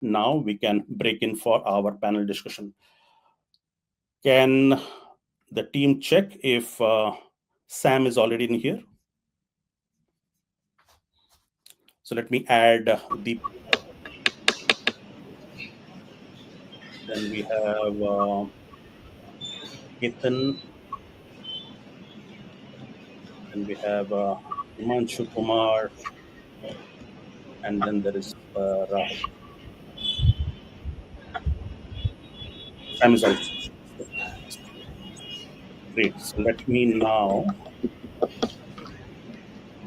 now we can break in for our panel discussion. Can the team check if Sam is already in here? So let me add the. Then we have Ethan. Then we have Himanshu Kumar. And then there is Rahul. Sam is also great. So let me now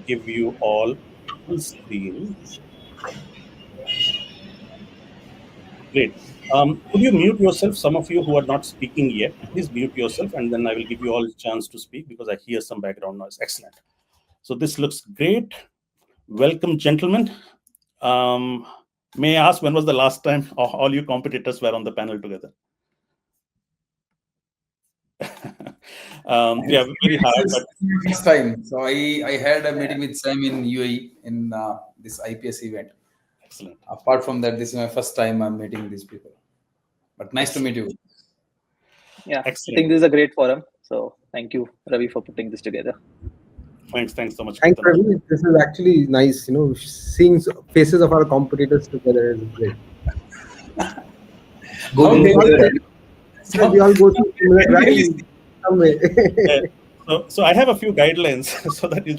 give you all full screen. Great. Could you mute yourself? Some of you who are not speaking yet, please mute yourself, and then I will give you all a chance to speak because I hear some background noise. Excellent. So this looks great. Welcome, gentlemen. May I ask, when was the last time all you competitors were on the panel together? Yeah, very hard. But first time. So I had a meeting with Sam in UAE in this IPS event. Excellent. Apart from that, this is my first time I'm meeting these people. But nice to meet you. Yeah, excellent. I think this is a great forum. So thank you, Ravi, for putting this together. Thanks so much. Thanks, Ravi. This is actually nice. Seeing faces of our competitors together is great. We all go through similar tracking some way. So I have a few guidelines so that you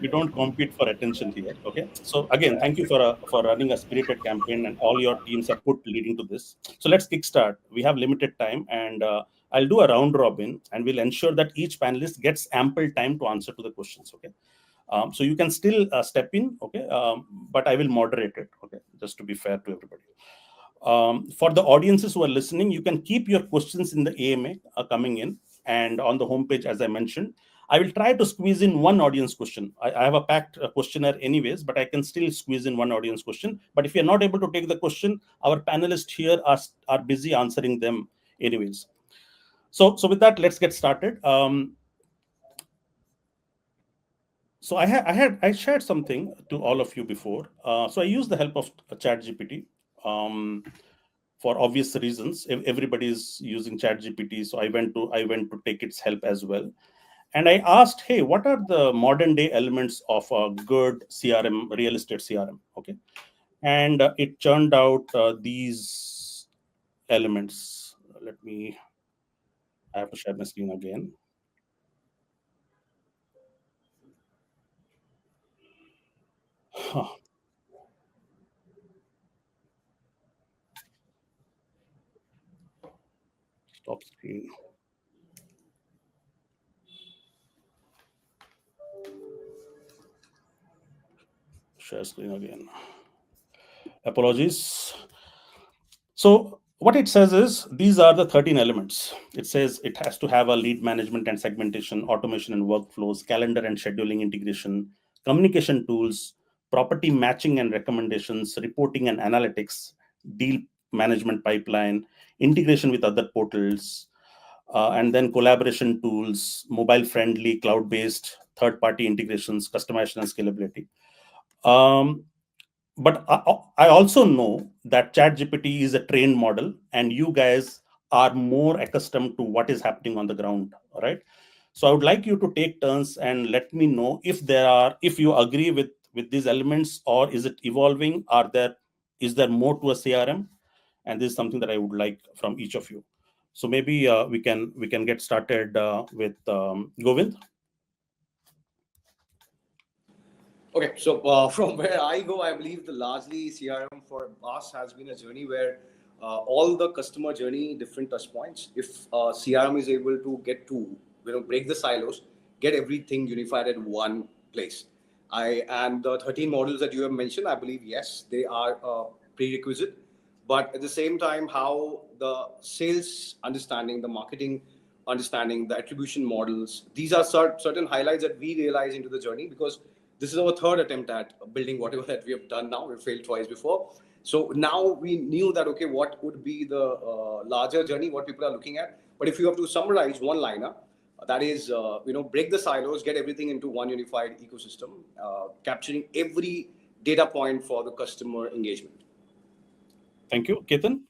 don't compete for attention here. Okay. So again, thank you for running a spirited campaign, and all your teams are put leading to this. So let's kickstart. We have limited time, and I'll do a round robin, and we'll ensure that each panelist gets ample time to answer to the questions. Okay. So you can still step in. Okay. But I will moderate it. Okay. Just to be fair to everybody. For the audiences who are listening, you can keep your questions in the AMA coming in, and on the homepage, as I mentioned. I will try to squeeze in one audience question. I have a packed questionnaire anyways, but I can still squeeze in one audience question. But if you're not able to take the question, our panelists here are busy answering them anyways. So with that, let's get started. So I shared something to all of you before. So I used the help of ChatGPT. For obvious reasons, everybody is using ChatGPT, so I went to take its help as well. And I asked, hey, what are the modern day elements of a good CRM, real estate CRM? Okay. And it turned out these elements. I have to share my screen again. Huh. Stop screen. Share screen again. Apologies. So what it says is these are the 13 elements. It says it has to have a lead management and segmentation, automation and workflows, calendar and scheduling integration, communication tools, property matching and recommendations, reporting and analytics, deal management pipeline, integration with other portals, and then collaboration tools, mobile friendly, cloud-based, third-party integrations, customization and scalability. But I also know that ChatGPT is a trained model, and you guys are more accustomed to what is happening on the ground, right? So I would like you to take turns and let me know if you agree with these elements, or is it evolving? Is there more to a CRM? And this is something that I would like from each of you. So maybe we can get started with Govind. Okay, so from where I go, I believe the largely CRM for us has been a journey where all the customer journey, different touch points. If CRM is able to get to break the silos, get everything unified at one place. And the 13 models that you have mentioned, I believe yes, they are prerequisite. But at the same time, how the sales understanding, the marketing understanding, the attribution models, these are certain highlights that we realize into the journey, because this is our third attempt at building whatever that we have done now. We've failed twice before. So now we knew that, okay, what would be the larger journey, what people are looking at. But if you have to summarize one liner, that is, break the silos, get everything into one unified ecosystem, capturing every data point for the customer engagement. Thank you. Ketan?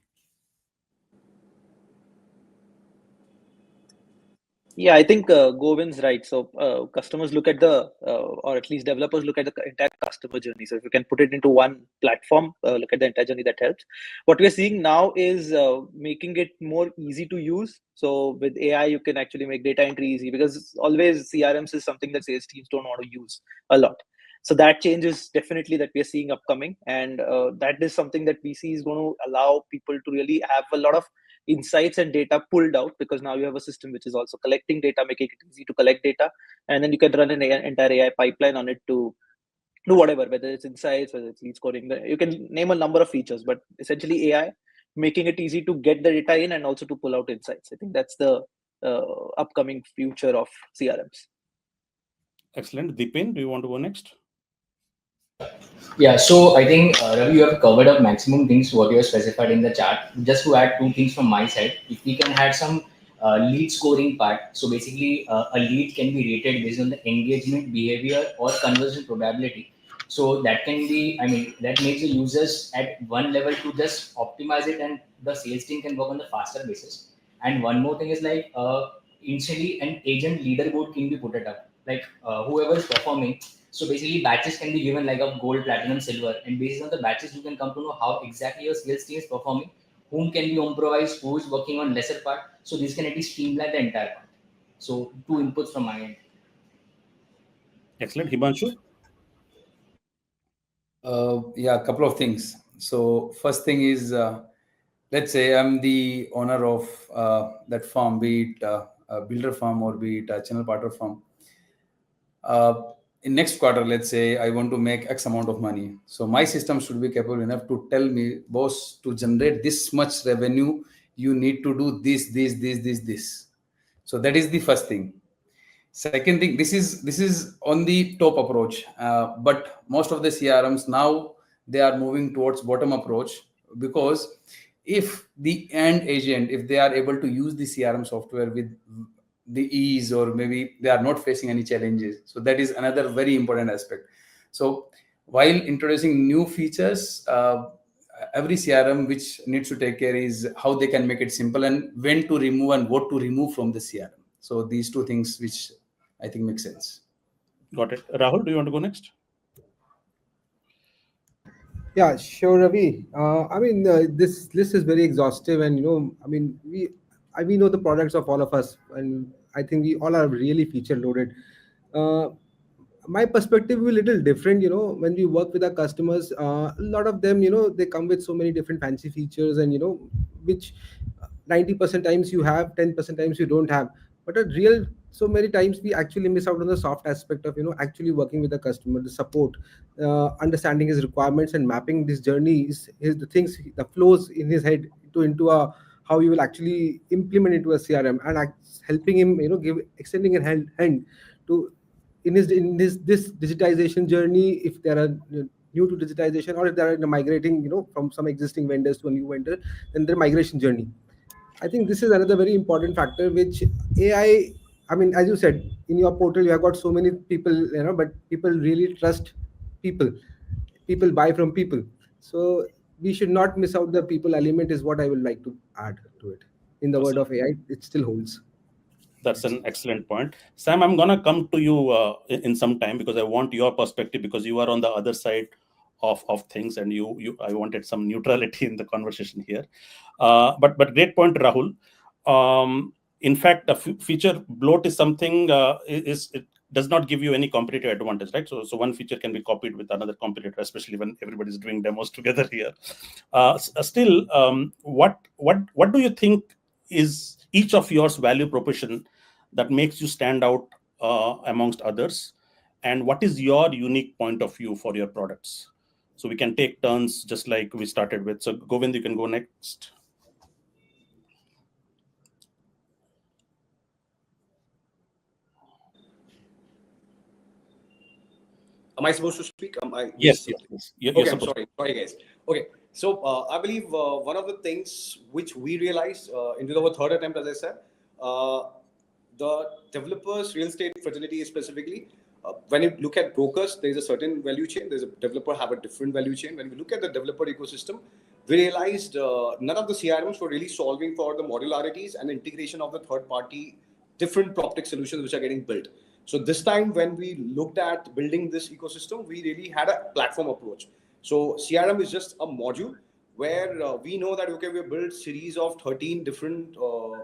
Yeah, I think Govind's right. So customers look at or at least developers look at the entire customer journey. So if you can put it into one platform, look at the entire journey, that helps. What we're seeing now is making it more easy to use. So with AI, you can actually make data entry easy, because always CRMs is something that sales teams don't want to use a lot. So that change is definitely that we are seeing upcoming, and that is something that we see is going to allow people to really have a lot of insights and data pulled out, because now you have a system which is also collecting data, making it easy to collect data, and then you can run an entire AI pipeline on it to do whatever, whether it's insights, whether it's lead scoring. You can name a number of features, but essentially AI making it easy to get the data in and also to pull out insights. I think that's the upcoming future of CRMs. Excellent. Deepen, do you want to go next? Yeah, so I think Ravi, you have covered up maximum things what you have specified in the chart. Just to add two things from my side, if we can add some lead scoring part. So basically, a lead can be rated based on the engagement, behavior, or conversion probability. So that can be, I mean, that makes the users at one level to just optimize it, and the sales team can work on the faster basis. And one more thing is like instantly an agent leaderboard can be put it up. Like whoever is performing, so basically, batches can be given like a gold, platinum, silver, and based on the batches, you can come to know how exactly your sales team is performing, whom can be improvised, who is working on lesser part. So this can at least streamline the entire part. So two inputs from my end. Excellent. Himanshu? Yeah, a couple of things. So first thing is, let's say I'm the owner of that farm, be it a builder farm or be it a channel partner farm. In next quarter, let's say I want to make X amount of money. So my system should be capable enough to tell me, boss, to generate this much revenue, you need to do this. So that is the first thing. Second thing, this is on the top approach, but most of the CRMs now they are moving towards bottom approach, because if the end agent, if they are able to use the CRM software with the ease, or maybe they are not facing any challenges, so that is another very important aspect. So while introducing new features, every CRM which needs to take care is how they can make it simple and when to remove and what to remove from the CRM. So these two things which I think make sense. Got it. Rahul, do you want to go next? Yeah, sure, Ravi. I mean, this list is very exhaustive, and I mean, we know the products of all of us, and I think we all are really feature loaded. Uh, my perspective will be a little different. When we work with our customers, a lot of them, they come with so many different fancy features, and which 90% times you have, 10% times you don't have. But a real, so many times we actually miss out on the soft aspect of actually working with the customer, the support, understanding his requirements and mapping this journey, is the things, the flows in his head into a, how you will actually implement into a CRM, and helping him, give extending a hand to in this digitization journey, if they are new to digitization, or if they are migrating from some existing vendors to a new vendor, then their migration journey. I think this is another very important factor which AI, I mean, as you said, in your portal, you have got so many people, but people really trust people. People buy from people. So we should not miss out the people element, is what I would like to add to it. In the word of AI, it still holds. That's an excellent point. Sam, I'm going to come to you in some time, because I want your perspective, because you are on the other side of things, and I wanted some neutrality in the conversation here. But great point, Rahul. In fact, a feature bloat is something, it does not give you any competitive advantage, right? So one feature can be copied with another competitor, especially when everybody's doing demos together here. Still, what do you think is each of yours value proposition that makes you stand out amongst others, and what is your unique point of view for your products? So we can take turns, just like we started with. So Govind, you can go next. Am I supposed to speak? Yes. You're Okay, I'm supposed sorry, guys. Okay, so I believe one of the things which we realized into our third attempt, as I said, the developers, real estate fraternity specifically, when you look at brokers, there's a certain value chain. There's a developer have a different value chain. When we look at the developer ecosystem, we realized none of the CRMs were really solving for the modularities and integration of the third-party different PropTech solutions which are getting built. So this time when we looked at building this ecosystem, we really had a platform approach. So CRM is just a module where we know that, okay, we build series of 13 different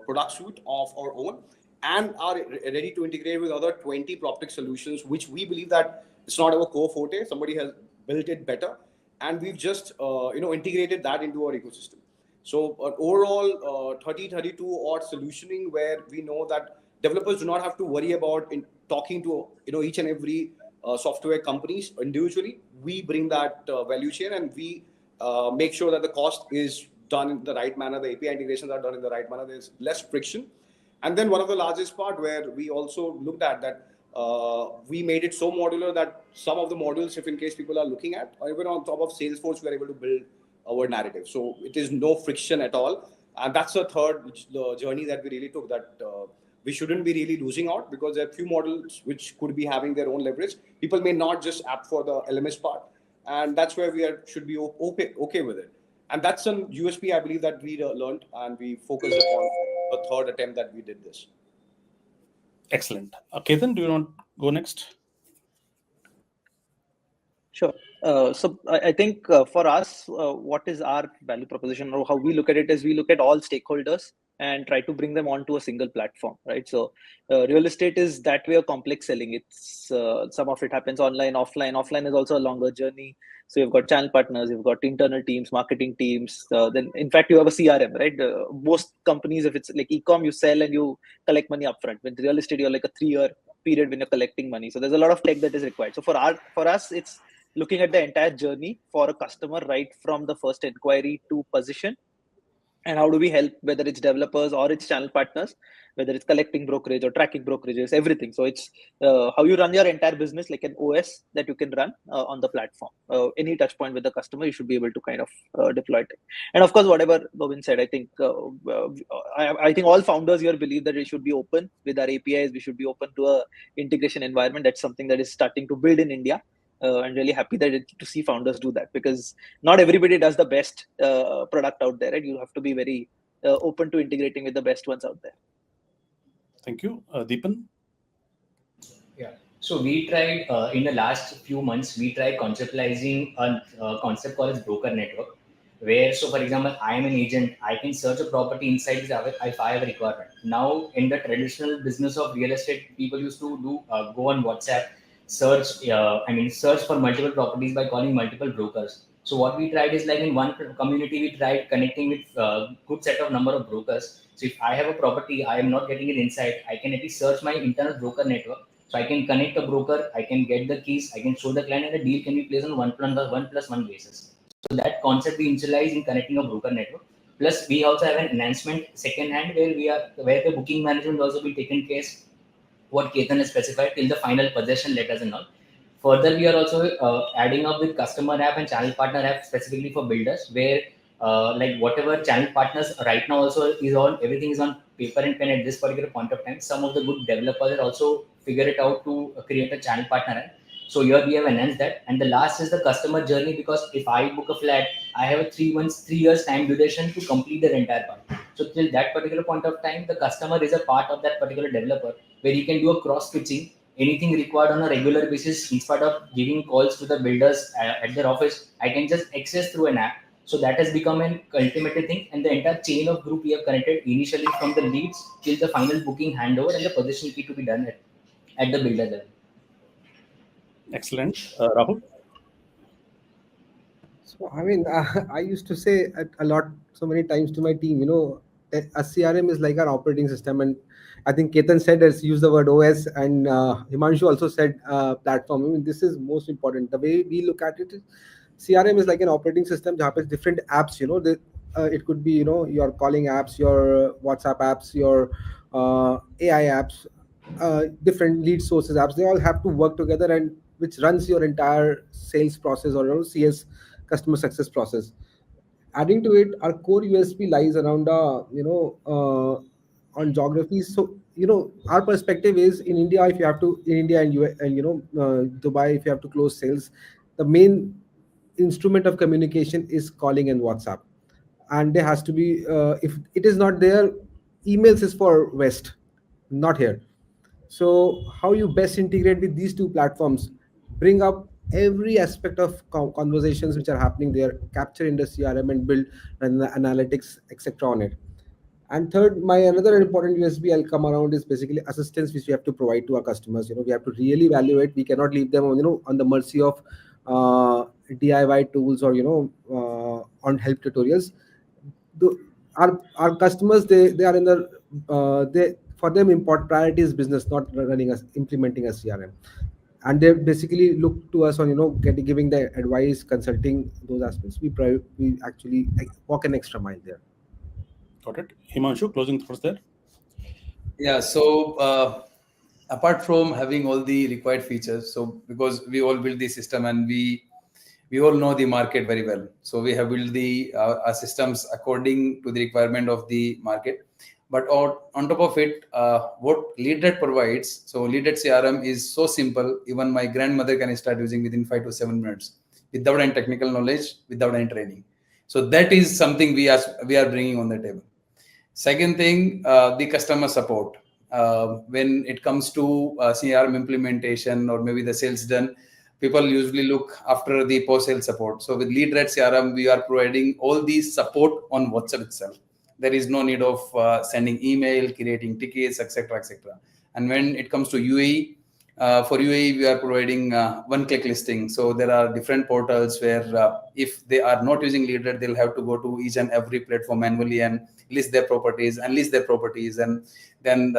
product suite of our own and are ready to integrate with other 20 PropTech solutions, which we believe that it's not our core forte. Somebody has built it better, and we've just integrated that into our ecosystem. So overall 32 odd solutioning where we know that developers do not have to worry about talking to each and every software companies individually. We bring that value chain, and we make sure that the cost is done in the right manner, the API integrations are done in the right manner, there's less friction. And then one of the largest part where we also looked at that, we made it so modular that some of the modules, if in case people are looking at, or even on top of Salesforce, we are able to build our narrative. So it is no friction at all. And that's the third journey that we really took, that we shouldn't be really losing out, because there are few models which could be having their own leverage. People may not just opt for the LMS part. And that's where we should be okay with it. And that's an USP, I believe, that we learned, and we focused upon the third attempt that we did this. Excellent. Ketan, do you want to go next? Sure. So I think for us, what is our value proposition, or how we look at it, is we look at all stakeholders and try to bring them onto a single platform, right? So real estate is that way of complex selling. It's some of it happens online, offline. Offline is also a longer journey. So you've got channel partners, you've got internal teams, marketing teams. Then in fact, you have a CRM, right? Most companies, if it's like e-com, you sell and you collect money upfront. With real estate, you're like a 3-year period when you're collecting money. So there's a lot of tech that is required. So for us, it's looking at the entire journey for a customer, right from the first inquiry to position. And how do we help, whether it's developers or it's channel partners, whether it's collecting brokerage or tracking brokerages, everything. So it's how you run your entire business like an OS that you can run on the platform. Any touch point with the customer, you should be able to kind of deploy it. And of course, whatever Govind said, I think I think all founders here believe that it should be open with our APIs. We should be open to a integration environment. That's something that is starting to build in India. And really happy to see founders do that, because not everybody does the best product out there, right? You have to be very open to integrating with the best ones out there. Thank you. Deepan? Yeah. So we tried in the last few months, we tried conceptualizing a concept called as broker network, where, so for example, I am an agent, I can search a property inside this if I have a requirement. Now, in the traditional business of real estate, people used to do go on WhatsApp, search for multiple properties by calling multiple brokers. So what we tried is, like, in one community, we tried connecting with good set of number of brokers. So if I have a property, I am not getting it inside, I can at least search my internal broker network. So I can connect a broker, I can get the keys, I can show the client, and the deal can be placed on 1+1 basis. So that concept we initialize in connecting a broker network. Plus, we also have an enhancement second hand where the booking management also be taken case, what Ketan has specified, till the final possession letters and all. Further, we are also adding up with customer app and channel partner app specifically for builders, where like whatever channel partners right now also is on, everything is on paper and pen at this particular point of time. Some of the good developers are also figure it out to create a channel partner app. So here we have enhanced that. And the last is the customer journey, because if I book a flat, I have a 3 years time duration to complete the entire part. So till that particular point of time, the customer is a part of that particular developer, where you can do a cross pitching, anything required on a regular basis. Instead of giving calls to the builders at their office, I can just access through an app. So that has become an ultimate thing, and the entire chain of group we have connected initially from the leads till the final booking handover and the possession key to be done at the builder level. Excellent. Rahul? So, I mean, I used to say a lot, so many times to my team, a CRM is like an operating system. And I think Ketan said, let's use the word OS, and Himanshu also said platform. I mean, this is most important. The way we look at it is CRM is like an operating system. Jहाँ पे different apps, it could be, your calling apps, your WhatsApp apps, your AI apps, different lead sources apps. They all have to work together, and which runs your entire sales process, or CS, customer success process. Adding to it, our core USP lies around on geographies. So our perspective is, in India, if you have to, in India and Dubai, if you have to close sales, the main instrument of communication is calling and WhatsApp. and there has to be, if it is not there, emails is for West, not here. So how you best integrate with these two platforms, bring up every aspect of conversations which are happening there, capture in the CRM and build and the analytics, etc. on it. And third, my another important USB I'll come around is basically assistance which we have to provide to our customers. We have to really evaluate. We cannot leave them on, on the mercy of uh, DIY tools or on help tutorials. The, our customers, they are in the they for them import priority is business, not running us implementing a CRM. And they basically look to us on giving the advice, consulting those aspects. We actually walk an extra mile there. Got it. Himanshu, closing thoughts there. Yeah. So apart from having all the required features, so because we all build the system and we all know the market very well, so we have built the our systems according to the requirement of the market. But on top of it, what LeadRed provides, so LeadRed CRM is so simple. Even my grandmother can start using within 5 to 7 minutes without any technical knowledge, without any training. So that is something we are bringing on the table. Second thing, the customer support. When it comes to CRM implementation or maybe the sales done, people usually look after the post-sale support. So with LeadRed CRM, we are providing all these support on WhatsApp itself. There is no need of sending email, creating tickets, etc., etc. And when it comes to UAE, for UAE, we are providing one-click listing. So there are different portals where if they are not using LeadRed, they'll have to go to each and every platform manually and list their properties and then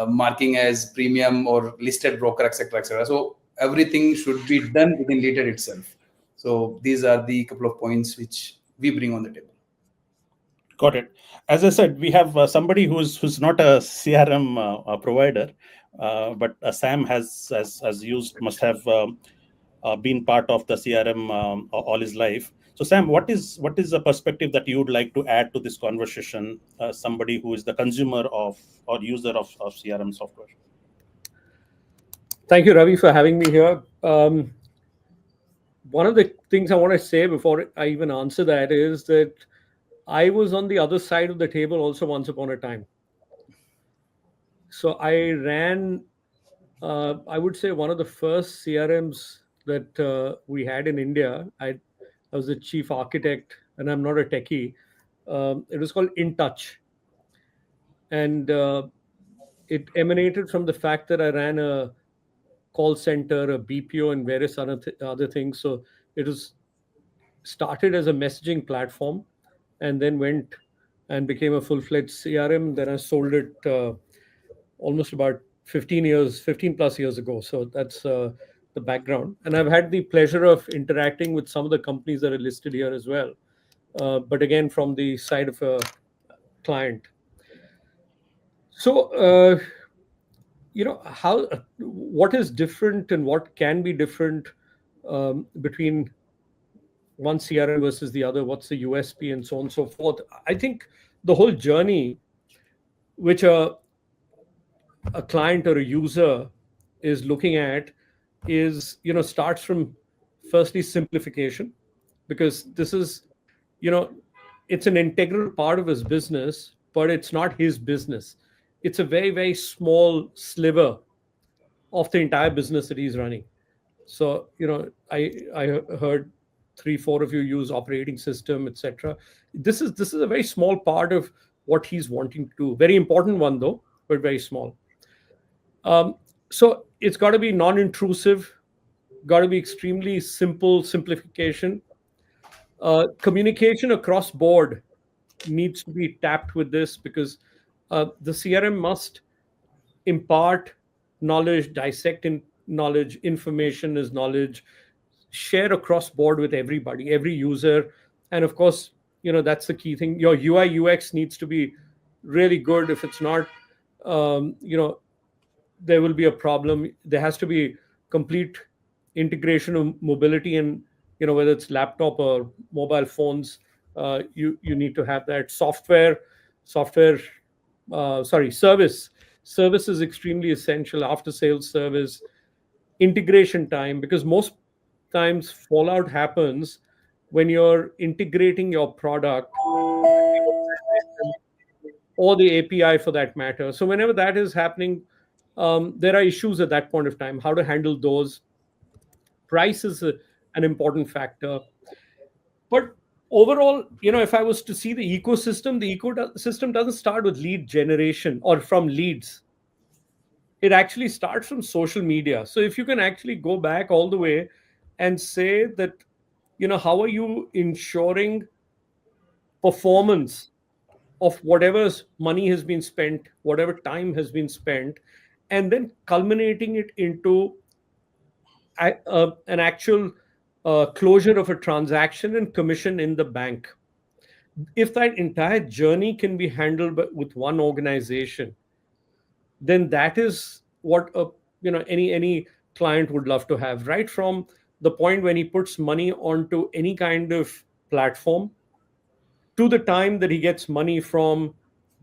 marking as premium or listed broker, etc., etc. So everything should be done within LeadRed itself. So these are the couple of points which we bring on the table. Got it. As I said, we have somebody who's not a CRM provider, but Sam has used, must have been part of the CRM all his life. So Sam, what is the perspective that you would like to add to this conversation? Somebody who is the consumer of or user of CRM software. Thank you, Ravi, for having me here. One of the things I want to say before I even answer that is that I was on the other side of the table also once upon a time. So I ran, I would say, one of the first CRMs that we had in India. I was the chief architect, and I'm not a techie. It was called InTouch. And it emanated from the fact that I ran a call center, a BPO, and various other things. So it was started as a messaging platform and then went and became a full-fledged CRM. Then I sold it almost about 15 plus years ago. So that's the background. And I've had the pleasure of interacting with some of the companies that are listed here as well. But again, from the side of a client. So, what is different and what can be different between one CRM versus the other? What's the USP and so on and so forth? I think the whole journey, which a client or a user is looking at, is starts from firstly simplification, because this is it's an integral part of his business, but it's not his business. It's a very, very small sliver of the entire business that he's running. So I heard 3-4 of you use operating system, etc. This is a very small part of what he's wanting to do. Very important one though, but very small. So it's got to be non-intrusive, got to be extremely simplification. Communication across board needs to be tapped with this, because the CRM must impart knowledge, dissect knowledge, information is knowledge, share across board with everybody, every user. And of course, that's the key thing. Your UI UX needs to be really good. If it's not, there will be a problem. There has to be complete integration of mobility, and whether it's laptop or mobile phones, you need to have that service is extremely essential. After sales service, integration time, because most times fallout happens when you're integrating your product or the API for that matter. So whenever that is happening, there are issues at that point of time. How to handle those? Price is an important factor. But overall, if I was to see the ecosystem doesn't start with lead generation or from leads. It actually starts from social media. So if you can actually go back all the way and say that, how are you ensuring performance of whatever money has been spent, whatever time has been spent, and then culminating it into an actual closure of a transaction and commission in the bank. If that entire journey can be handled with one organization, then that is what any client would love to have, right from the point when he puts money onto any kind of platform to the time that he gets money from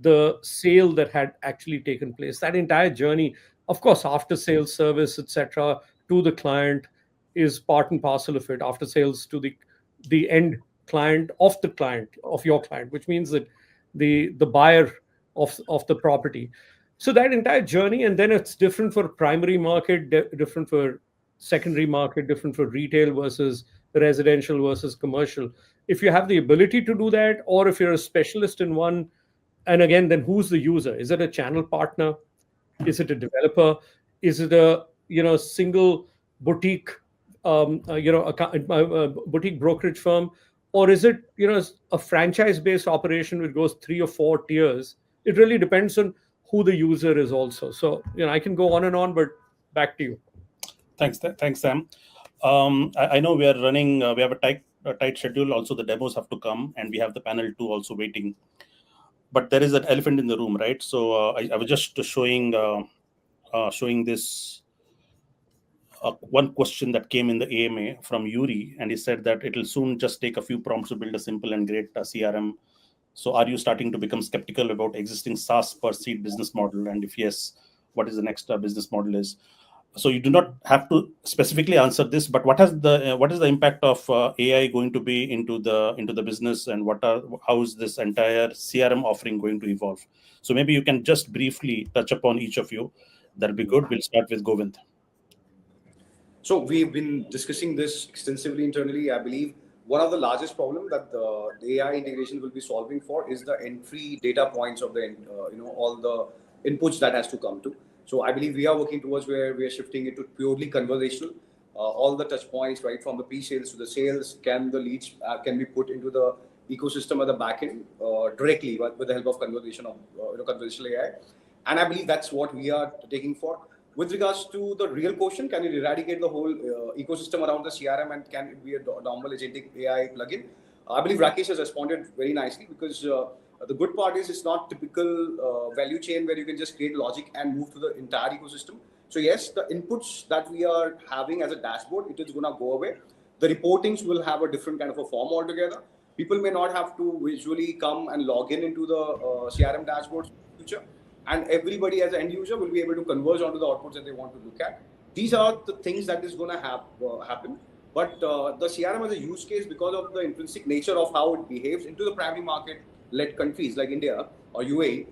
the sale that had actually taken place. That entire journey, of course, after sales service, etc., to the client is part and parcel of it. After sales to the end client of your client, which means that the buyer of the property. So that entire journey, and then it's different for primary market, different for secondary market, different for retail versus residential versus commercial. If you have the ability to do that, or if you're a specialist in one, and again, then who's the user? Is it a channel partner? Is it a developer? Is it a single boutique boutique brokerage firm, or is it a franchise based operation which goes 3 or 4 tiers? It really depends on who the user is also. So I can go on and on, but back to you. Thanks, Sam. I know we are running. We have a tight schedule. Also, the demos have to come, and we have the panel 2 also waiting. But there is an elephant in the room, right? So I was just showing this one question that came in the AMA from Yuri, and he said that it will soon just take a few prompts to build a simple and great CRM. So are you starting to become skeptical about existing SaaS per seat business model? And if yes, what is the next business model is? So you do not have to specifically answer this, but what is the impact of AI going to be into the business, and how is this entire CRM offering going to evolve? So maybe you can just briefly touch upon each of you. That'll be good. We'll start with Govind. So we've been discussing this extensively internally. I believe one of the largest problems that the AI integration will be solving for is the entry data points of the all the inputs that has to come to. So I believe we are working towards where we are shifting it to purely conversational. All the touch points, right from the pre-sales to the sales, the leads can be put into the ecosystem at the backend directly with the help of conversational AI. And I believe that's what we are taking for. With regards to the real question, can you eradicate the whole ecosystem around the CRM, and can it be a normal agentic AI plugin? I believe Rakesh has responded very nicely, because the good part is it's not typical value chain where you can just create logic and move to the entire ecosystem. So yes, the inputs that we are having as a dashboard, it is going to go away. The reportings will have a different kind of a form altogether. People may not have to visually come and log into the CRM dashboards in the future. And everybody as an end user will be able to converge onto the outputs that they want to look at. These are the things that is going to happen. But the CRM as a use case, because of the intrinsic nature of how it behaves into the primary market-led countries like India or UAE,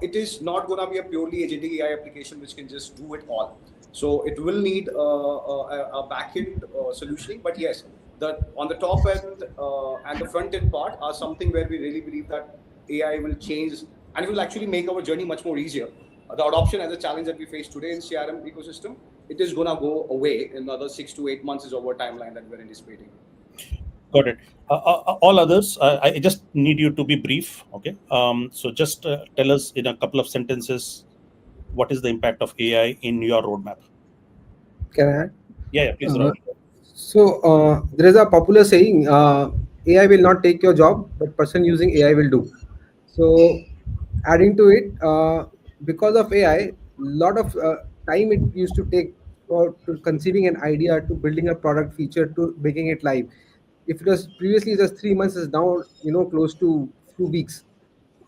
it is not going to be a purely agentic AI application which can just do it all. So it will need a back-end solutioning. But yes, on the top end and the front-end part are something where we really believe that AI will change, and it will actually make our journey much more easier. The adoption as a challenge that we face today in CRM ecosystem, it is going to go away in another 6 to 8 months is our timeline that we're anticipating. Got it. All others, I just need you to be brief. Okay. So just tell us in a couple of sentences, what is the impact of AI in your roadmap? Can I add? Yeah, please. So there is a popular saying, AI will not take your job, but person using AI will do. So adding to it, because of AI, lot of time it used to take to conceiving an idea, to building a product feature, to making it live. If it was previously just 3 months, is now close to few weeks.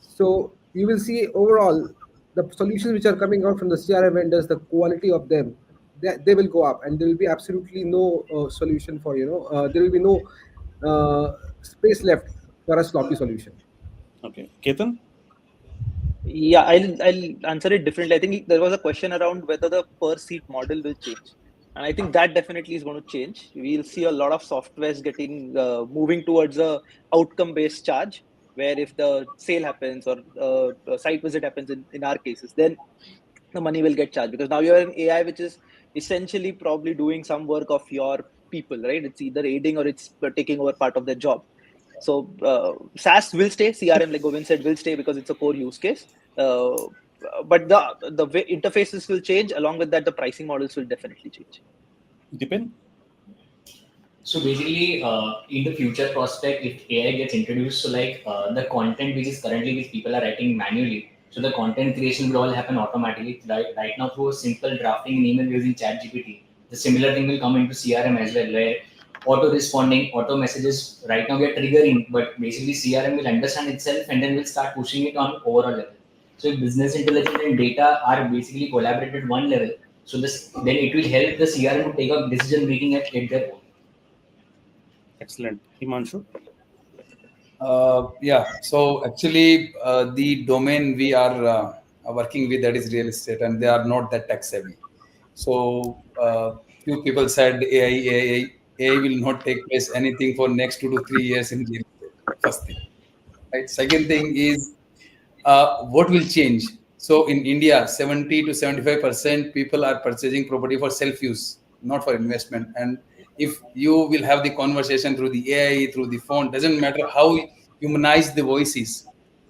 So you will see overall the solutions which are coming out from the CRM vendors, the quality of them, they will go up, and there will be absolutely no solution for there will be no space left for a sloppy solution. Okay, Ketan. Yeah, I'll answer it differently. I think there was a question around whether the per seat model will change, and I think that definitely is going to change. We'll see a lot of softwares getting moving towards a outcome based charge, where if the sale happens or a site visit happens in our cases, then the money will get charged, because now you're an AI which is essentially probably doing some work of your people, right? It's either aiding or it's taking over part of their job. So SaaS will stay, CRM, like Govind said, will stay because it's a core use case. Uh, but the way interfaces will change. Along with that, the pricing models will definitely change. Dipin? So basically, in the future prospect, if AI gets introduced, so like the content which is currently which people are writing manually, so the content creation will all happen automatically. Right now, through a simple drafting an email using ChatGPT, the similar thing will come into CRM as well, where auto responding, auto messages. Right now we are triggering, but basically CRM will understand itself and then will start pushing it on overall level. So if business intelligence and data are basically collaborated one level, so this then it will help the CRM to take up decision making at their own. Excellent. Himanshu? Yeah, so actually, the domain we are working with, that is real estate, and they are not that tech savvy. So few people said AI will not take place anything for next 2 to 3 years in real estate. First thing, right? Second thing is what will change. So in India, 70 to 75% people are purchasing property for self-use, not for investment. And if you will have the conversation through the AI, through the phone, doesn't matter how humanized the voice is,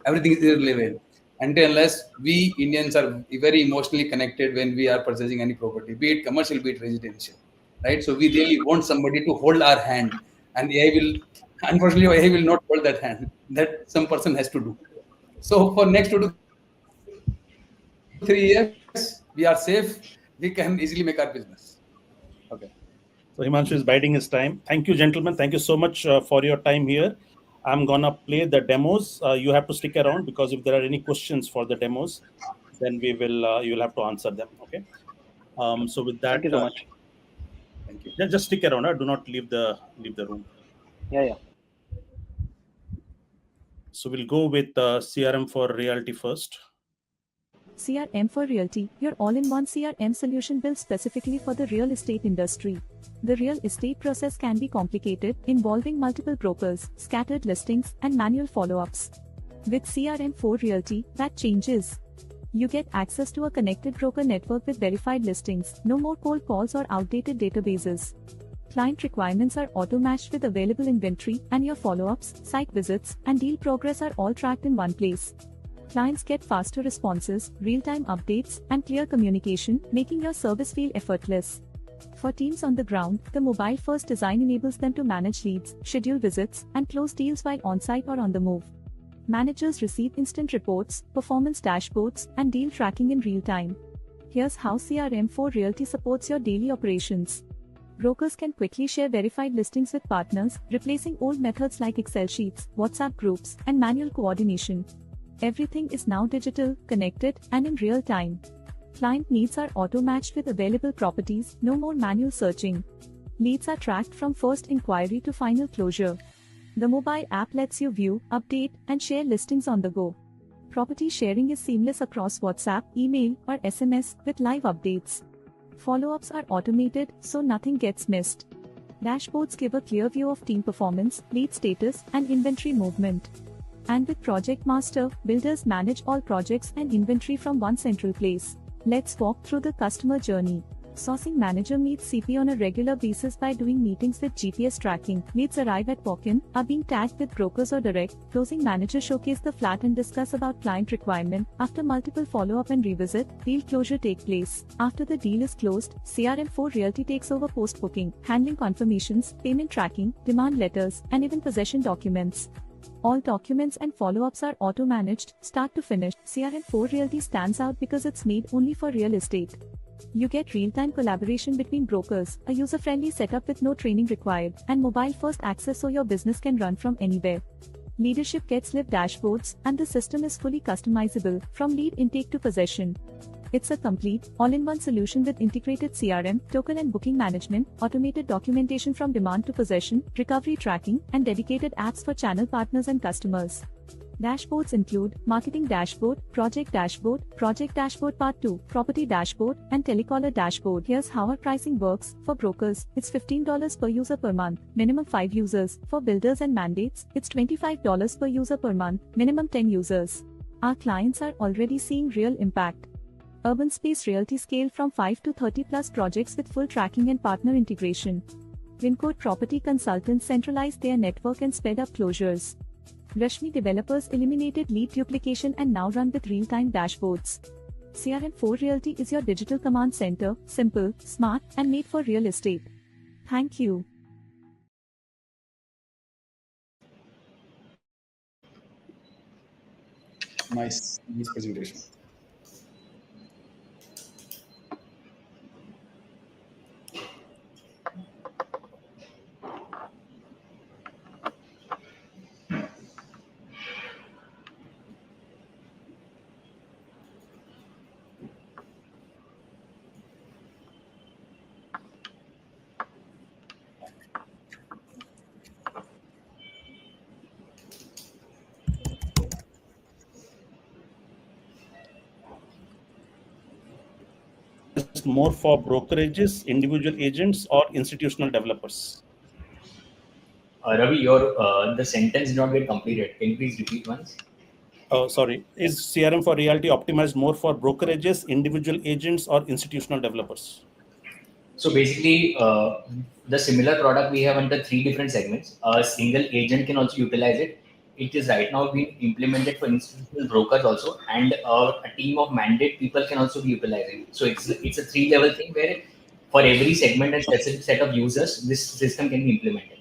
everything is irrelevant. Until unless we Indians are very emotionally connected when we are purchasing any property, be it commercial, be it residential, right? So we really want somebody to hold our hand, and AI will, unfortunately, AI will not hold that hand. That some person has to do. So for next 2 to 3 years, we are safe. We can easily make our business. Okay. So Himanshu is biding his time. Thank you, gentlemen. Thank you so much for your time here. I'm gonna play the demos. You have to stick around, because if there are any questions for the demos, then we will you'll have to answer them. Okay. So with that, Thank you so much. Thank you. just stick around. Do not leave the room. Yeah. So we'll go with CRM for reality first. CRM for Realty, your all-in-one CRM solution built specifically for the real estate industry. The real estate process can be complicated, involving multiple brokers, scattered listings, and manual follow-ups. With CRM for Realty, that changes. You get access to a connected broker network with verified listings, no more cold calls or outdated databases. Client requirements are auto-matched with available inventory, and your follow-ups, site visits, and deal progress are all tracked in one place. Clients get faster responses, real-time updates, and clear communication, making your service feel effortless. For teams on the ground, the mobile-first design enables them to manage leads, schedule visits, and close deals while on-site or on the move. Managers receive instant reports, performance dashboards, and deal tracking in real time. Here's how CRM for Realty supports your daily operations. Brokers can quickly share verified listings with partners, replacing old methods like Excel sheets, WhatsApp groups, and manual coordination. Everything is now digital, connected, and in real time. Client needs are auto-matched with available properties, no more manual searching. Leads are tracked from first inquiry to final closure. The mobile app lets you view, update, and share listings on the go. Property sharing is seamless across WhatsApp, email, or SMS with live updates. Follow-ups are automated, so nothing gets missed. Dashboards give a clear view of team performance, lead status, and inventory movement. And with Project Master, builders manage all projects and inventory from one central place. Let's walk through the customer journey. Sourcing manager meets CP on a regular basis by doing meetings with GPS tracking. Leads arrive at walk-in, are being tagged with brokers or direct. Closing manager showcase the flat and discuss about client requirement. After multiple follow-up and revisit, deal closure take place. After the deal is closed, CRM for Realty takes over post-booking, handling confirmations, payment tracking, demand letters, and even possession documents. All documents and follow-ups are auto-managed, start to finish. CRM for Realty stands out because it's made only for real estate. You get real-time collaboration between brokers, a user-friendly setup with no training required, and mobile-first access so your business can run from anywhere. Leadership gets live dashboards, and the system is fully customizable, from lead intake to possession. It's a complete, all-in-one solution with integrated CRM, token and booking management, automated documentation from demand to possession, recovery tracking, and dedicated apps for channel partners and customers. Dashboards include Marketing Dashboard, Project Dashboard Part 2, Property Dashboard, and Telecaller Dashboard. Here's how our pricing works. For brokers, it's $15 per user per month, minimum 5 users. For builders and mandates, it's $25 per user per month, minimum 10 users. Our clients are already seeing real impact. Urban Space Realty scaled from 5 to 30 plus projects with full tracking and partner integration. Wincode Property Consultants centralized their network and sped up closures. Rashmi developers eliminated lead duplication and now run with real-time dashboards. CRM for Realty is your digital command center, simple, smart, and made for real estate. Thank you. Nice presentation. More for brokerages, individual agents, or institutional developers? Ravi, the sentence did not get completed. Can you please repeat once? Oh, sorry. Is CRM for Realty optimized more for brokerages, individual agents, or institutional developers? So basically, the similar product we have under 3 different segments. A single agent can also utilize it. It is right now being implemented for institutional brokers also, and a team of mandate people can also be utilizing it. So it's a 3-level thing where for every segment and specific set of users, this system can be implemented.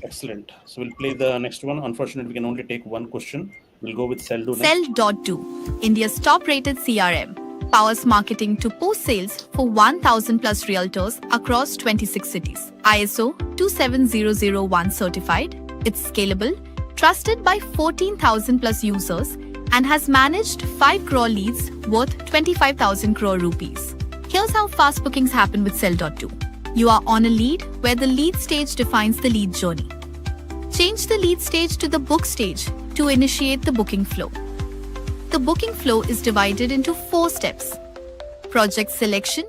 Excellent. So we'll play the next one. Unfortunately, we can only take one question. We'll go with Sell.do next. Sell.do, India's top-rated CRM, powers marketing to post-sales for 1,000 plus realtors across 26 cities. ISO 27001 certified, it's scalable, trusted by 14,000 plus users, and has managed 5 crore leads worth 25,000 crore rupees. Here's how fast bookings happen with Sell.do. You are on a lead where the lead stage defines the lead journey. Change the lead stage to the book stage to initiate the booking flow. The booking flow is divided into 4 steps. Project selection.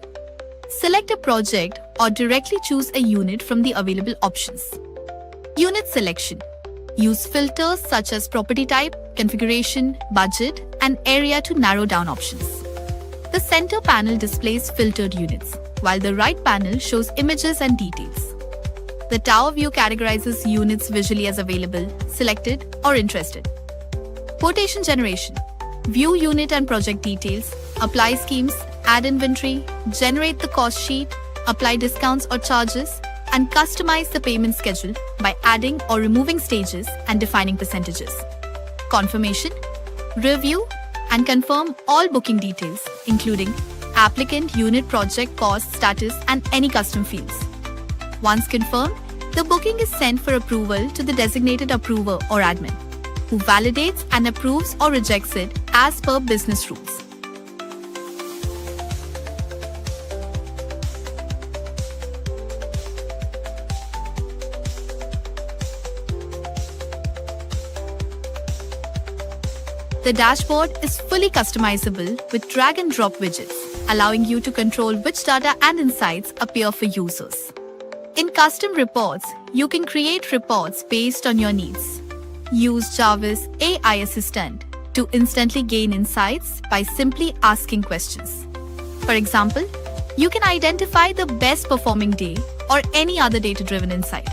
Select a project or directly choose a unit from the available options. Unit selection. Use filters such as property type, configuration, budget, and area to narrow down options. The center panel displays filtered units, while the right panel shows images and details. The tower view categorizes units visually as available, selected, or interested. Quotation generation. View unit and project details, apply schemes, add inventory, generate the cost sheet, apply discounts or charges, and customize the payment schedule by adding or removing stages and defining percentages. Confirmation. Review and confirm all booking details, including applicant, unit, project, cost, status, and any custom fields. Once confirmed, the booking is sent for approval to the designated approver or admin, who validates and approves or rejects it as per business rules. The dashboard is fully customizable with drag and drop widgets, allowing you to control which data and insights appear for users. In custom reports, you can create reports based on your needs. Use Jarvis AI Assistant to instantly gain insights by simply asking questions. For example, you can identify the best performing day or any other data-driven insight.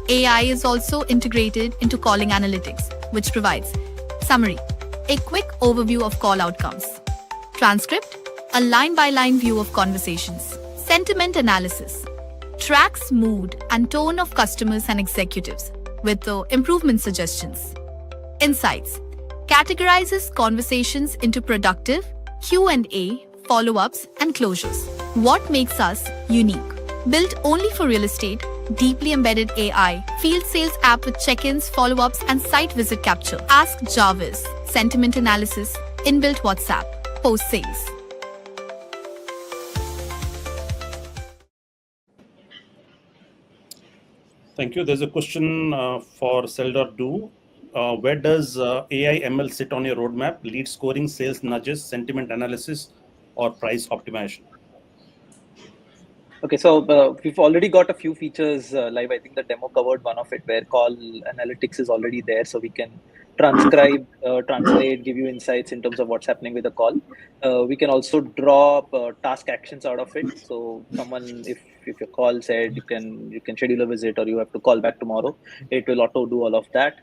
AI is also integrated into calling analytics, which provides summary, a quick overview of call outcomes, transcript, a line-by-line view of conversations, sentiment analysis, tracks mood and tone of customers and executives with the improvement suggestions. Insights categorizes conversations into productive, Q&A, follow-ups, and closures. What makes us unique? Built only for real estate, deeply embedded AI, field sales app with check-ins, follow-ups, and site visit capture. Ask Jarvis, sentiment analysis, inbuilt WhatsApp, post-sales. Thank you. There's a question for Seldor Do. Where does AI ML sit on your roadmap? Lead scoring, sales nudges, sentiment analysis, or price optimization? Okay, so we've already got a few features live. I think the demo covered one of it, where call analytics is already there, so we can transcribe, translate, give you insights in terms of what's happening with the call. We can also draw task actions out of it. So someone, if your call said you can schedule a visit or you have to call back tomorrow, it will auto do all of that.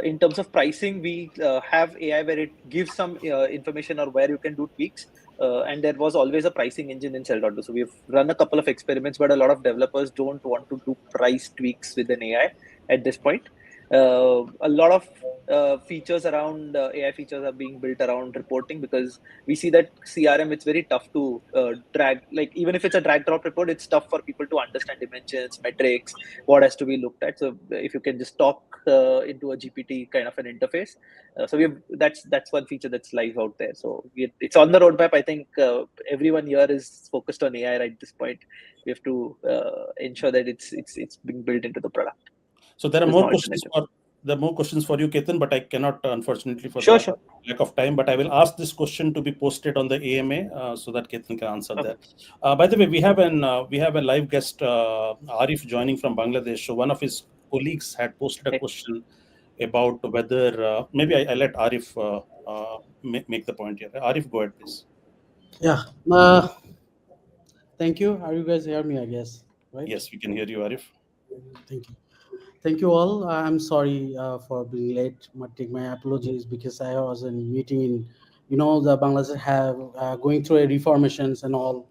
In terms of pricing, we have AI where it gives some information or where you can do tweaks. And there was always a pricing engine in Cell.do. So we've run a couple of experiments, but a lot of developers don't want to do price tweaks with an AI at this point. A lot of features around AI features are being built around reporting, because we see that CRM, it's very tough to drag, like even if it's a drag drop report, it's tough for people to understand dimensions, metrics, what has to be looked at. So if you can just talk into a GPT kind of an interface, so that's one feature that's live out there. So it's on the roadmap. I think everyone here is focused on AI right at this point. We have to ensure that it's being built into the product. So there are There's more no questions alternative. for you, Ketan, but I cannot, unfortunately, for Sure, the sure. lack of time. But I will ask this question to be posted on the AMA so that Ketan can answer Okay. that. By the way, we have a live guest, Arif, joining from Bangladesh. So one of his colleagues had posted a Okay. question about whether maybe I let Arif make the point here. Arif, go ahead, please. Yeah. Thank you. Are you guys hear me? I guess, right? Yes, we can hear you, Arif. Thank you. Thank you all. I'm sorry for being late. Take my apologies because I was in meeting in, the Bangladesh have going through a reformations and all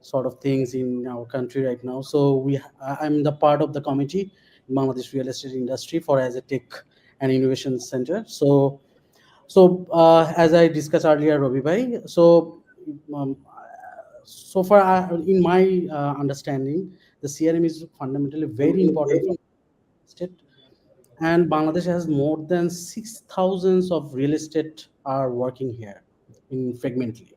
sort of things in our country right now. So I'm the part of the committee in Bangladesh real estate industry for as a tech and innovation center. So as I discussed earlier, Ravi bhai, um, so far in my understanding, the CRM is fundamentally very important for estate, and Bangladesh has more than 6,000 of real estate are working here in fragmentally.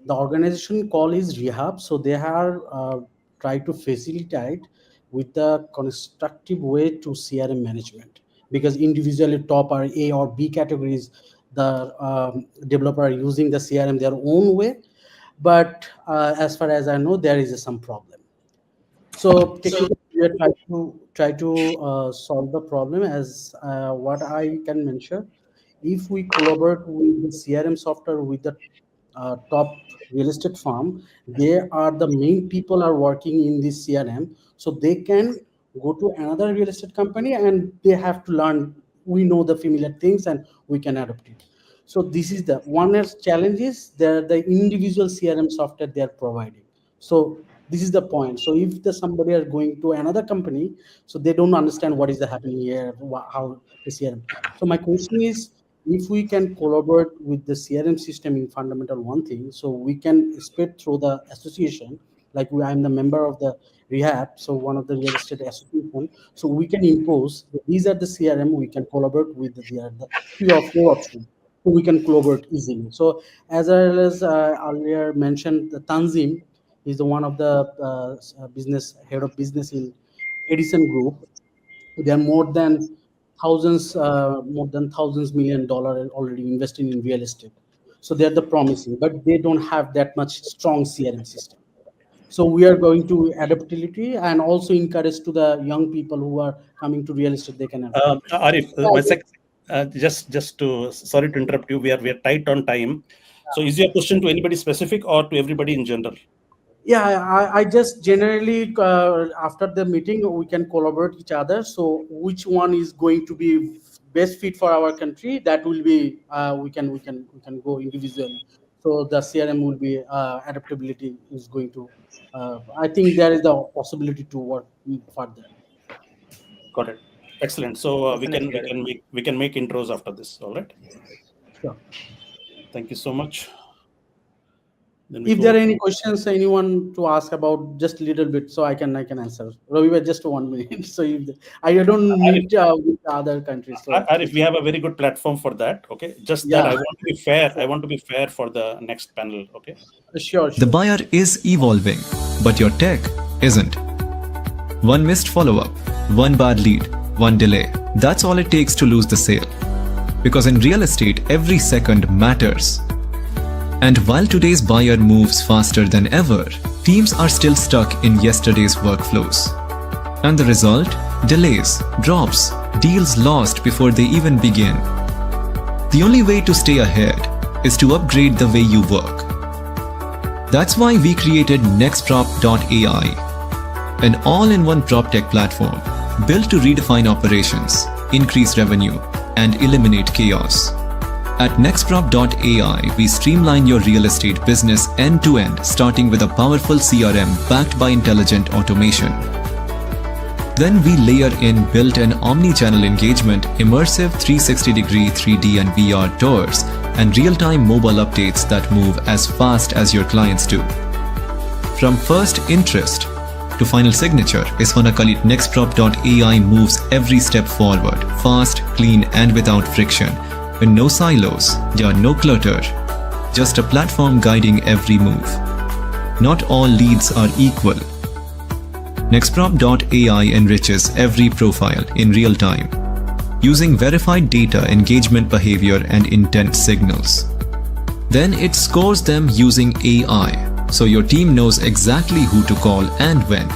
The organization call is rehab, so they are try to facilitate with the constructive way to CRM management, because individually top or A or B categories, the developer are using the CRM their own way, but as far as I know, there is some problem. So technically, we are try to solve the problem as what I can mention. If we collaborate with the CRM software with the top real estate firm, they are the main people are working in this CRM, so they can go to another real estate company and they have to learn. We know the familiar things and we can adapt it. So this is the one as challenges. The individual CRM software they are providing. So this is the point. So if the somebody are going to another company, so they don't understand what is the happening here, how the CRM. So my question is, if we can collaborate with the CRM system in fundamental one thing, so we can spread through the association, like I'm the member of the rehab, so one of the real estate association, so we can impose these are the CRM we can collaborate with the 3 or 4 options, so we can collaborate easily. So as well as earlier mentioned, the Tanzim is the one of the business head of business in Edison Group. They are more than thousands $1,000,000 already investing in real estate. So they are the promising, but they don't have that much strong CRM system. So we are going to adaptability and also encourage to the young people who are coming to real estate, they can adapt. Arif, just to sorry to interrupt you. We are tight on time. So is your question to anybody specific or to everybody in general? Yeah, I just generally after the meeting we can collaborate each other. So which one is going to be best fit for our country? That will be we can go individually. So the CRM will be adaptability is going to. I think there is the possibility to work further. Got it. Excellent. So Definitely. we can make intros after this. All right. Sure. Thank you so much. Then If there are any questions, anyone to ask about, just a little bit, so I can answer. Ravi, just 1 minute. So I don't meet with other countries. So Arif, we have a very good platform for that. Okay. Just that I want to be fair. I want to be fair for the next panel. Okay. Sure. The buyer is evolving, but your tech isn't. One missed follow-up, one bad lead, one delay. That's all it takes to lose the sale. Because in real estate, every second matters. And while today's buyer moves faster than ever, teams are still stuck in yesterday's workflows. And the result? Delays, drops, deals lost before they even begin. The only way to stay ahead is to upgrade the way you work. That's why we created nextprop.ai, an all-in-one PropTech platform built to redefine operations, increase revenue, and eliminate chaos. At nextprop.ai, we streamline your real estate business end-to-end, starting with a powerful CRM backed by intelligent automation. Then we layer in built-in omni-channel engagement, immersive 360-degree 3D and VR tours, and real-time mobile updates that move as fast as your clients do. From first interest to final signature, Isfanakali nextprop.ai moves every step forward, fast, clean, and without friction. With no silos, there are no clutter, just a platform guiding every move. Not all leads are equal. Nextprop.ai enriches every profile in real time, using verified data, engagement behavior, and intent signals. Then it scores them using AI, so your team knows exactly who to call and when.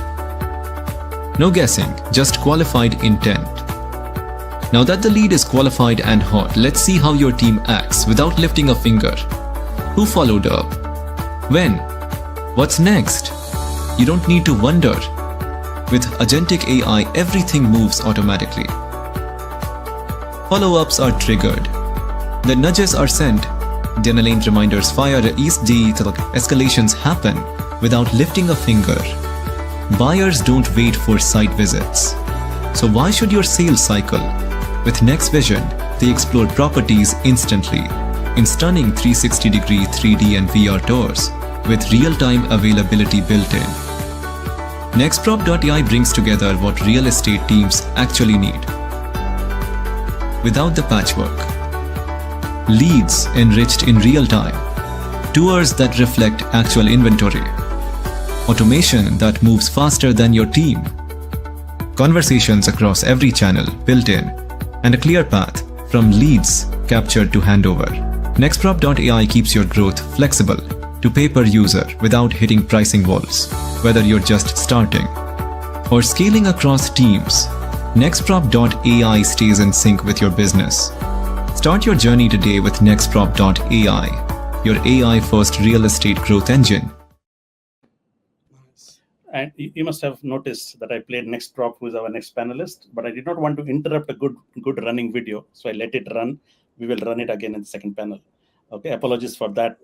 No guessing, just qualified intent. Now that the lead is qualified and hot, let's see how your team acts without lifting a finger. Who followed up? When? What's next? You don't need to wonder. With agentic AI, everything moves automatically. Follow-ups are triggered. The nudges are sent. Deadline reminders fire. Escalations happen without lifting a finger. Buyers don't wait for site visits. So why should your sales cycle? With Next Vision, they explore properties instantly in stunning 360-degree 3D and VR tours with real-time availability built in. Nextprop.ai brings together what real estate teams actually need. Without the patchwork. Leads enriched in real time. Tours that reflect actual inventory. Automation that moves faster than your team. Conversations across every channel built in. And a clear path from leads captured to handover. Nextprop.ai keeps your growth flexible to pay per user without hitting pricing walls. Whether you're just starting or scaling across teams, Nextprop.ai stays in sync with your business. Start your journey today with Nextprop.ai, your AI-first real estate growth engine. And you must have noticed that I played Nextprop, who is our next panelist, but I did not want to interrupt a good running video, so I let it run. We will run it again in the second panel. Okay, apologies for that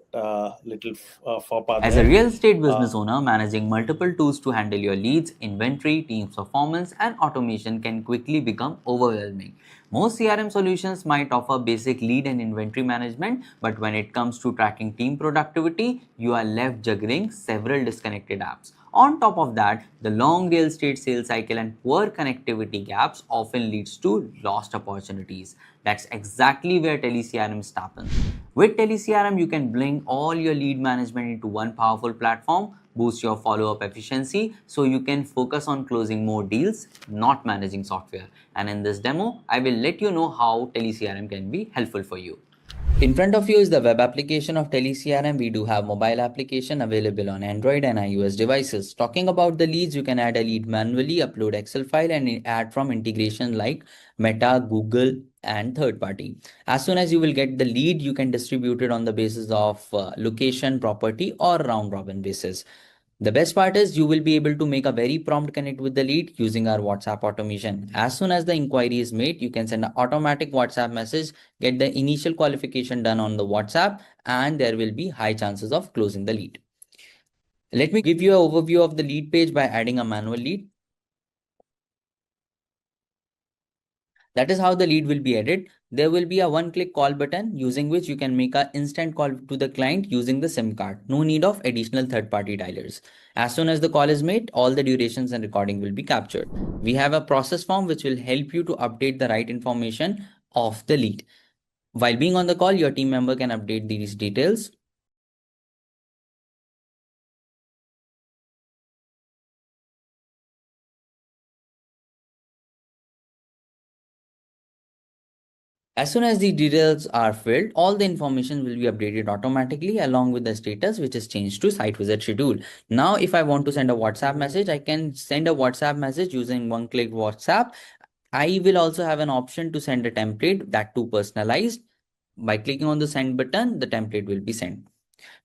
little faux pas. As a real estate business owner, managing multiple tools to handle your leads, inventory, team's performance, and automation can quickly become overwhelming. Most CRM solutions might offer basic lead and inventory management, but when it comes to tracking team productivity, you are left juggling several disconnected apps. On top of that, the long real estate sales cycle and poor connectivity gaps often leads to lost opportunities. That's exactly where TeleCRM steps in. With TeleCRM, you can bring all your lead management into one powerful platform, boost your follow-up efficiency so you can focus on closing more deals, not managing software. And in this demo, I will let you know how TeleCRM can be helpful for you. In front of you is the web application of TeleCRM. We do have mobile application available on Android and iOS devices. Talking about the leads, you can add a lead manually, upload Excel file, and add from integration like Meta, Google, and third party. As soon as you will get the lead, you can distribute it on the basis of location, property, or round robin basis. The best part is you will be able to make a very prompt connect with the lead using our WhatsApp automation. As soon as the inquiry is made, you can send an automatic WhatsApp message, get the initial qualification done on the WhatsApp, and there will be high chances of closing the lead. Let me give you an overview of the lead page by adding a manual lead. That is how the lead will be added. There will be a one-click call button using which you can make an instant call to the client using the SIM card. No need of additional third-party dialers. As soon as the call is made, all the durations and recording will be captured. We have a process form which will help you to update the right information of the lead. While being on the call, your team member can update these details. As soon as the details are filled, all the information will be updated automatically along with the status, which is changed to site visit schedule. Now, if I want to send a WhatsApp message, I can send a WhatsApp message using one-click WhatsApp. I will also have an option to send a template, that too personalized. By clicking on the send button, the template will be sent.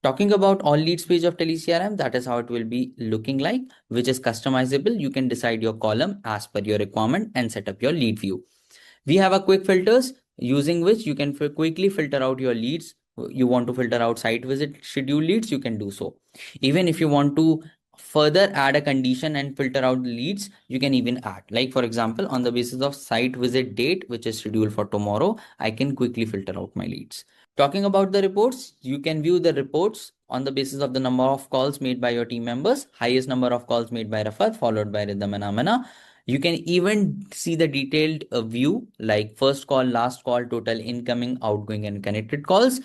Talking about all leads page of TeleCRM, that is how it will be looking like, which is customizable. You can decide your column as per your requirement and set up your lead view. We have a quick filters using which you can quickly filter out your leads. You want to filter out site visit schedule leads, you can do so. Even if you want to further add a condition and filter out the leads, you can even add, like for example, on the basis of site visit date, which is scheduled for tomorrow, I can quickly filter out my leads. Talking about the reports, you can view the reports on the basis of the number of calls made by your team members. Highest number of calls made by Rafat, followed by Rhythm and Amana. You can even see the detailed view like first call, last call, total incoming, outgoing and connected calls.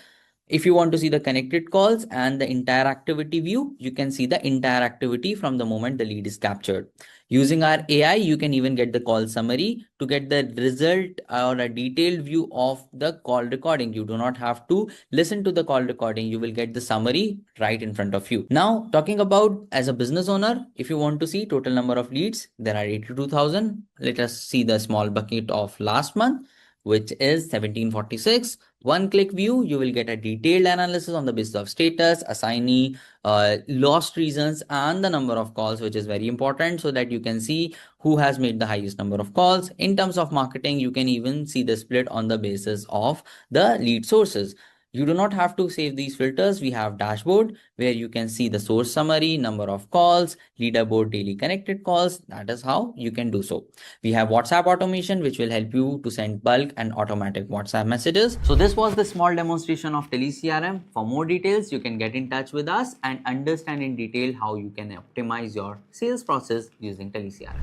If you want to see the connected calls and the entire activity view, you can see the entire activity from the moment the lead is captured. Using our AI, you can even get the call summary to get the result or a detailed view of the call recording. You do not have to listen to the call recording. You will get the summary right in front of you. Now, talking about as a business owner, if you want to see total number of leads, there are 82,000. Let us see the small bucket of last month, which is 1746. One click view, you will get a detailed analysis on the basis of status, assignee, lost reasons, and the number of calls, which is very important, so that you can see who has made the highest number of calls. In terms of marketing, you can even see the split on the basis of the lead sources. You do not have to save these filters. We have dashboard where you can see the source summary, number of calls, leaderboard, daily connected calls. That is how you can do so. We have WhatsApp automation, which will help you to send bulk and automatic WhatsApp messages. So this was the small demonstration of TeleCRM. For more details, you can get in touch with us and understand in detail how you can optimize your sales process using TeleCRM.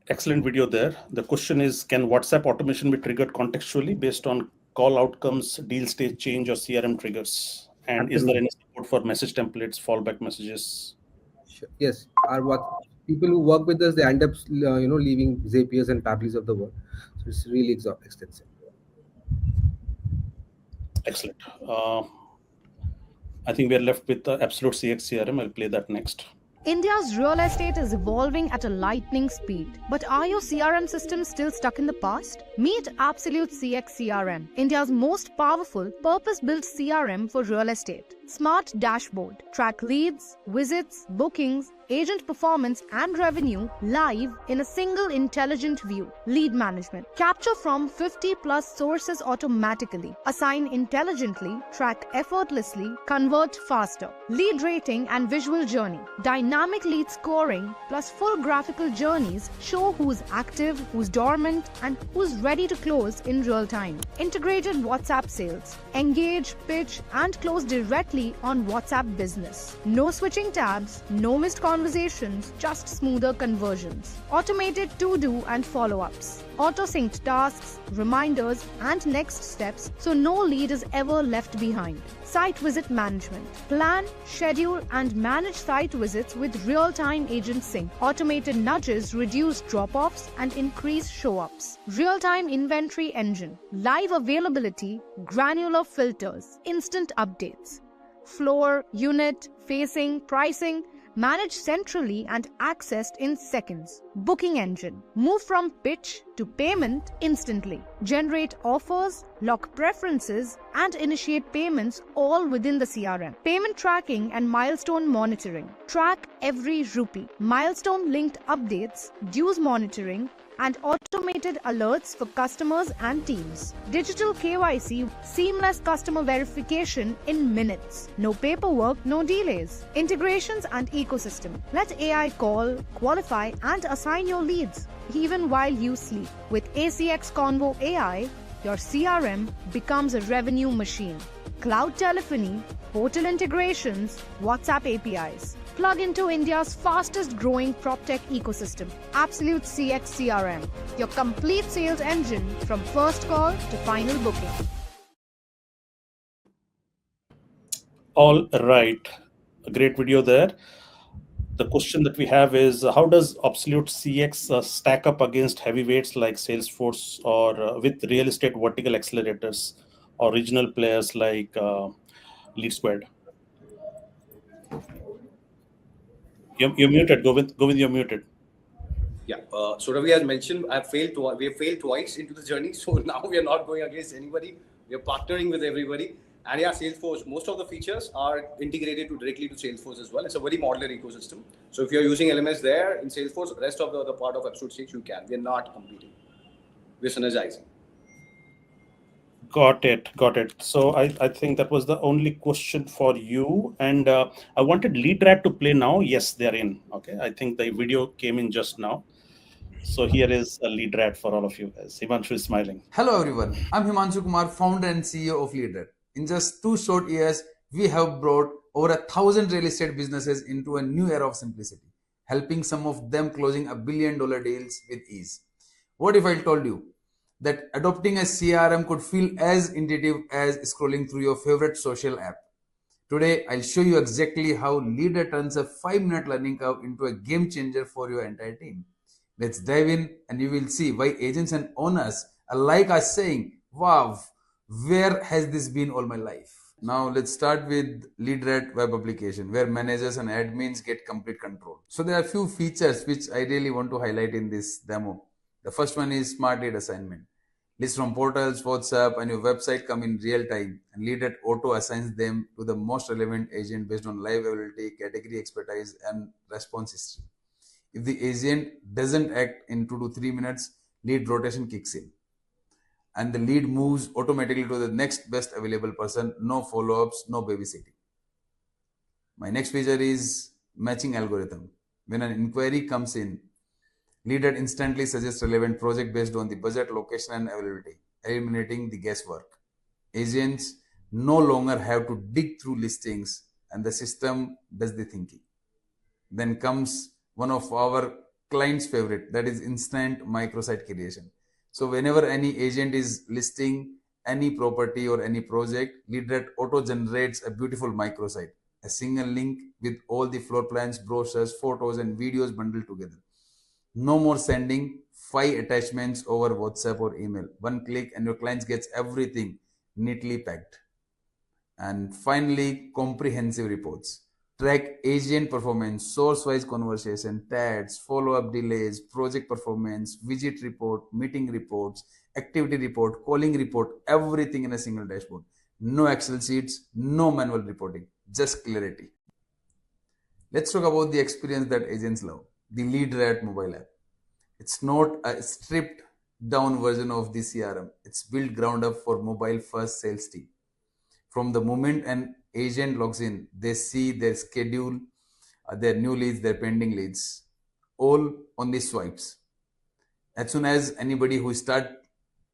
Excellent video there. The question is, can WhatsApp automation be triggered contextually based on call outcomes, deal stage change, or CRM triggers? And is there any support for message templates, fallback messages? Sure. Yes, people who work with us, they end up leaving Zapiers and Pablis of the world. So it's really extensive. Excellent. I think we are left with the Absolute CX CRM. I'll play that next. India's real estate is evolving at a lightning speed. But are your CRM systems still stuck in the past? Meet Absolute CX CRM, India's most powerful, purpose-built CRM for real estate. Smart dashboard. Track leads, visits, bookings, agent performance and revenue live in a single intelligent view. Lead management. Capture from 50 plus sources automatically. Assign intelligently, track effortlessly, convert faster. Lead rating and visual journey. Dynamic lead scoring plus full graphical journeys show who's active, who's dormant, and who's ready to close in real time. Integrated WhatsApp sales. Engage, pitch, and close directly on WhatsApp Business. No switching tabs, no missed conversations, just smoother conversions. Automated to-do and follow-ups. Auto-synced tasks, reminders, and next steps so no lead is ever left behind. Site visit management. Plan, schedule, and manage site visits with real-time agent sync. Automated nudges reduce drop-offs and increase show-ups. Real-time inventory engine. Live availability, granular filters, instant updates. Floor, unit, facing, pricing, managed centrally and accessed in seconds. Booking engine. Move from pitch to payment instantly. Generate offers, lock preferences, and initiate payments all within the CRM. Payment tracking and milestone monitoring. Track every rupee. Milestone linked updates, dues monitoring, and automated alerts for customers and teams. Digital KYC, seamless customer verification in minutes. No paperwork, no delays. Integrations and ecosystem. Let AI call, qualify, and assign your leads, even while you sleep. With ACX Convo AI, your CRM becomes a revenue machine. Cloud telephony, portal integrations, WhatsApp APIs. Plug into India's fastest growing PropTech ecosystem. Absolute CX CRM, your complete sales engine from first call to final booking. All right. A great video there. the question that we have is how does Absolute CX stack up against heavyweights like Salesforce or with real estate vertical accelerators or regional players like Lead Squared? You're muted. Govind, you're muted. Yeah. So Ravi has mentioned, we have failed twice into the journey. So now we are not going against anybody. We are partnering with everybody. And yeah, Salesforce, most of the features are integrated directly to Salesforce as well. It's a very modular ecosystem. So if you're using LMS there in Salesforce, rest of the other part of Absolute CX you can. We're not competing. We're synergizing. Got it. So I think that was the only question for you. And I wanted Lead Rat to play now. Yes, they're in. Okay. I think the video came in just now. So here is a Lead Rat for all of you guys. Himanshu is smiling. Hello everyone, I'm Himanshu Kumar, founder and CEO of Leader. In just 2 short years, we have brought over 1,000 real estate businesses into a new era of simplicity, helping some of them closing $1 billion deals with ease. What if I told you that adopting a CRM could feel as intuitive as scrolling through your favorite social app? Today, I'll show you exactly how Leader turns a 5-minute learning curve into a game changer for your entire team. Let's dive in and you will see why agents and owners alike are saying, wow, where has this been all my life? Now let's start with LeadRat web application where managers and admins get complete control. So there are a few features which I really want to highlight in this demo. The first one is smart lead assignment. Lists from portals, WhatsApp, and your website come in real time, and LeadRat auto assigns them to the most relevant agent based on live availability, category expertise, and response history. If the agent doesn't act in 2 to 3 minutes, lead rotation kicks in. And the lead moves automatically to the next best available person, no follow-ups, no babysitting. My next feature is matching algorithm. When an inquiry comes in, LeadRat instantly suggests relevant project based on the budget, location, and availability, eliminating the guesswork. Agents no longer have to dig through listings and the system does the thinking. Then comes one of our clients' favorite, that is instant microsite creation. So whenever any agent is listing any property or any project, LeadRat auto generates a beautiful microsite, a single link with all the floor plans, brochures, photos, and videos bundled together. No more sending 5 attachments over WhatsApp or email. One click and your client gets everything neatly packed. And finally, comprehensive reports. Track agent performance, source-wise conversation, TADs, follow-up delays, project performance, visit report, meeting reports, activity report, calling report, everything in a single dashboard. No Excel sheets, no manual reporting, just clarity. Let's talk about the experience that agents love, the LeadRat mobile app. It's not a stripped down version of the CRM. It's built ground up for mobile first sales team. From the moment an agent logs in, they see their schedule, their new leads, their pending leads, all on the swipes. As soon as anybody who start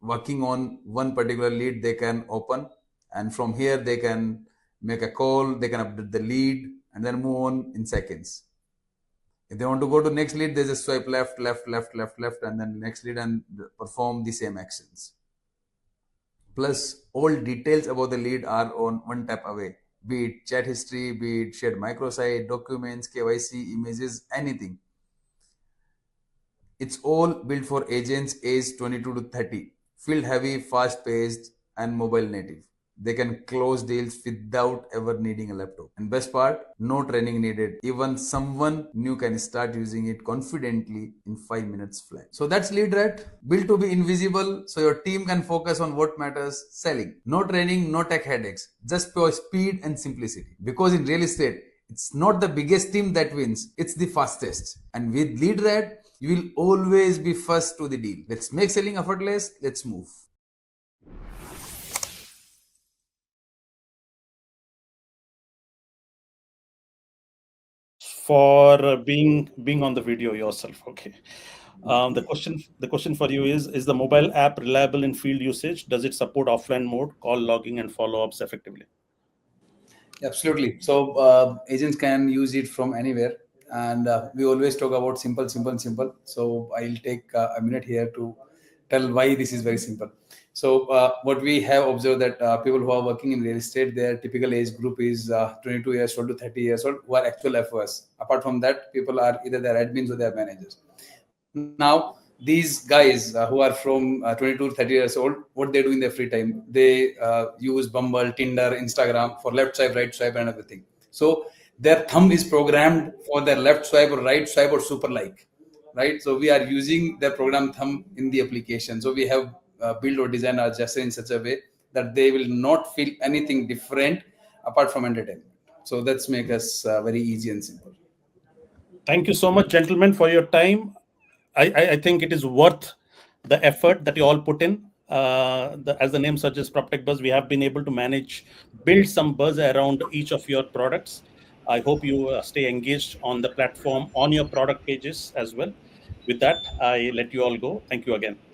working on one particular lead, they can open, and from here they can make a call, they can update the lead, and then move on in seconds. If they want to go to next lead, they just swipe left, and then next lead and perform the same actions. Plus, all details about the lead are on one tap away, be it chat history, be it shared microsite, documents, KYC, images, anything. It's all built for agents aged 22 to 30, field heavy, fast paced, and mobile native. They can close deals without ever needing a laptop. And best part, no training needed. Even someone new can start using it confidently in 5 minutes flat. So that's LeadRat, built to be invisible so your team can focus on what matters, selling. No training, no tech headaches, just pure speed and simplicity. Because in real estate, it's not the biggest team that wins, it's the fastest. And with LeadRat, you will always be first to the deal. Let's make selling effortless. Let's move. For being on the video yourself. Okay. The question for you is the mobile app reliable in field usage? Does it support offline mode, call logging, and follow-ups effectively? Absolutely. So agents can use it from anywhere, and we always talk about simple. So I'll take a minute here to tell why this is very simple. So what we have observed that people who are working in real estate, their typical age group is 22 years old to 30 years old, who are actual FOS. Apart from that, people are either their admins or their managers. Now, these guys who are from 22 to 30 years old, what they do in their free time? They use Bumble, Tinder, Instagram for left swipe, right swipe, and everything. So their thumb is programmed for their left swipe or right swipe or super like, right? So we are using their program thumb in the application. So we have built or designed our gesture in such a way that they will not feel anything different apart from entertainment. So that's make us very easy and simple. Thank you so much, gentlemen, for your time. I think it is worth the effort that you all put in. As the name suggests, PropTech Buzz, we have been able to build some buzz around each of your products. I hope you stay engaged on the platform, on your product pages as well. With that, I let you all go. Thank you again.